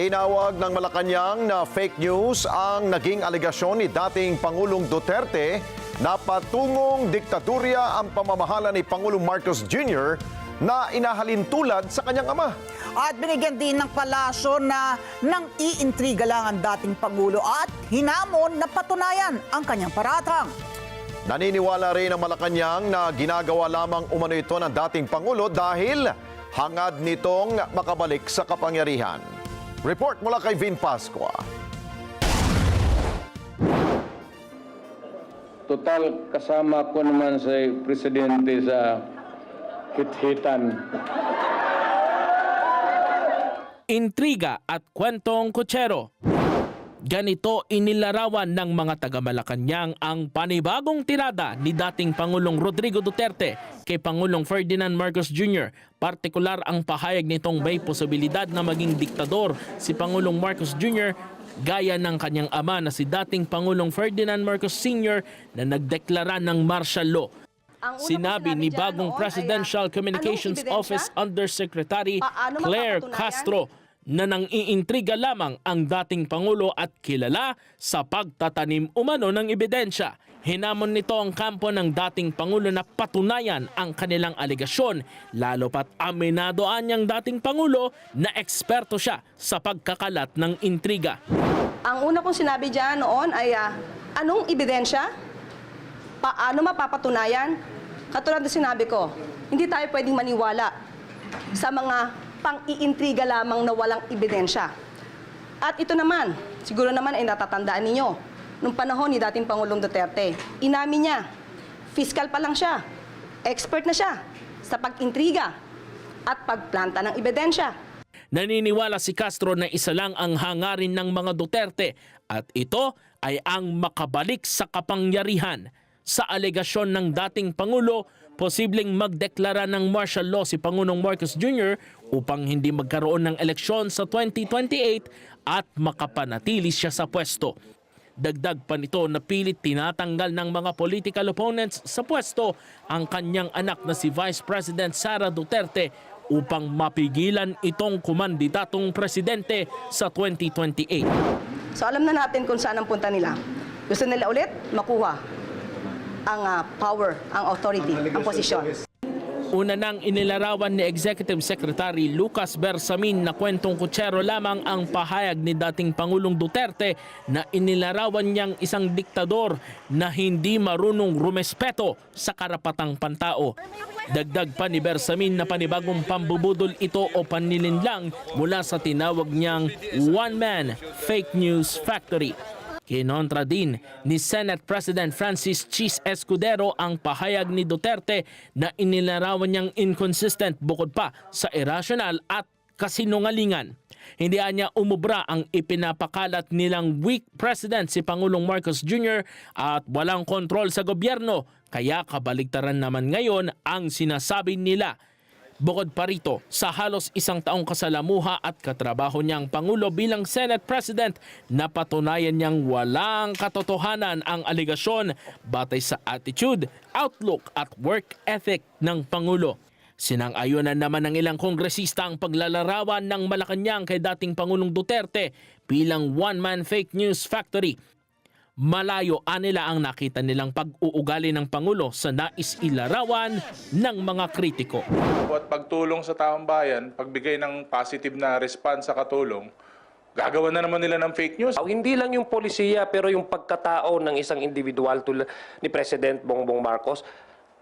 Tinawag ng Malacanang na fake news ang naging alegasyon ni dating Pangulong Duterte na patungong diktadurya ang pamamahala ni Pangulong Marcos Jr. na inahalin tulad sa kanyang ama. At binigyan din ng palasyo na nang iintriga lang ang dating Pangulo at hinamon na patunayan ang kanyang paratang. Naniniwala rin ang Malacanang na ginagawa lamang umano ito ng dating Pangulo dahil hangad nitong makabalik sa kapangyarihan. Report mula kay Vin Pascua. Total kasama ko naman sa presidente sa hit-hitan. Intriga at kwentong kutsero. Ganito inilarawan ng mga taga-Malacanang ang panibagong tirada ni dating Pangulong Rodrigo Duterte kay Pangulong Ferdinand Marcos Jr. Partikular ang pahayag nitong may posibilidad na maging diktador si Pangulong Marcos Jr. gaya ng kanyang ama na si dating Pangulong Ferdinand Marcos Sr. na nagdeklara ng martial law. Sinabi ni bagong Presidential Communications Office Undersecretary Claire Castro na nang iintriga lamang ang dating Pangulo at kilala sa pagtatanim umano ng ebidensya. Hinamon nito ang kampo ng dating Pangulo na patunayan ang kanilang alegasyon, lalo pat aminado niyang dating Pangulo na eksperto siya sa pagkakalat ng intriga. Ang una kong sinabi dyan noon ay anong ebidensya? Paano mapapatunayan? Katulad na sinabi ko, hindi tayo pwedeng maniwala sa mga pang-iintriga lamang na walang ebidensya. At ito naman, siguro naman ay natatandaan ninyo, nung panahon ni dating Pangulong Duterte, inamin niya, fiscal pa lang siya, expert na siya sa pag-intriga at pagplanta ng ebidensya. Naniniwala si Castro na isa lang ang hangarin ng mga Duterte at ito ay ang makabalik sa kapangyarihan. Sa alegasyon ng dating Pangulo, posibleng magdeklara ng martial law si Pangulong Marcos Jr. upang hindi magkaroon ng eleksyon sa 2028 at makapanatili siya sa pwesto. Dagdag pa nito na pilit tinatanggal ng mga political opponents sa pwesto ang kanyang anak na si Vice President Sara Duterte upang mapigilan itong kumandidatong presidente sa 2028. So alam na natin kung saan ang punta nila. Gusto nila ulit makuha ang power, ang authority, ang posisyon. Una nang inilarawan ni Executive Secretary Lucas Bersamin na kwentong kutsero lamang ang pahayag ni dating Pangulong Duterte na inilarawan niyang isang diktador na hindi marunong rumespeto sa karapatang pantao. Dagdag pa ni Bersamin na panibagong pambubudol ito o panlilinlang mula sa tinawag niyang one-man fake news factory. Kinontra din ni Senate President Francis Chis Escudero ang pahayag ni Duterte na inilarawan niyang inconsistent bukod pa sa irrational at kasinungalingan. Hindi niya umubra ang ipinapakalat nilang weak president si Pangulong Marcos Jr. at walang kontrol sa gobyerno, kaya kabaligtaran naman ngayon ang sinasabi nila. Bukod pa rito, sa halos isang taong kasalamuha at katrabaho niyang Pangulo bilang Senate President, napatunayan niyang walang katotohanan ang aligasyon batay sa attitude, outlook at work ethic ng Pangulo. Sinang-ayunan naman ng ilang kongresista ang paglalarawan ng Malacanang kay dating Pangulong Duterte bilang one-man fake news factory. Malayo nila ang nakita nilang pag-uugali ng Pangulo sa nais ilarawan ng mga kritiko. At pagtulong sa taong bayan, pagbigay ng positive na response sa katulong, gagawa na naman nila ng fake news. Hindi lang yung polisiya pero yung pagkatao ng isang individual tulad ni President Bongbong Marcos.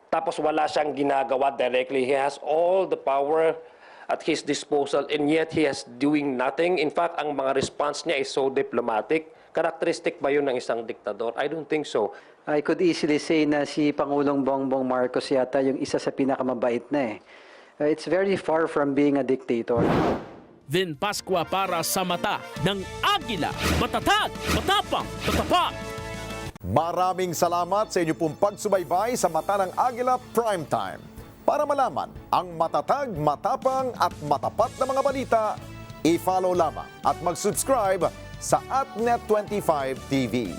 Tapos wala siyang ginagawa directly. He has all the power at his disposal and yet he is doing nothing. In fact, ang mga response niya is so diplomatic. Karakteristik ba yun ng isang diktador? I don't think so. I could easily say na si Pangulong Bongbong Marcos yata yung isa sa pinakamabait na It's very far from being a dictator. Vin Pascua para sa mata ng Agila. Matatag, matapang, tatapat. Maraming salamat sa inyo pong pagsubaybay sa Mata ng Agila Primetime. Para malaman ang matatag, matapang at matapat na mga balita, i-follow lamang at mag-subscribe sa @Net25 TV.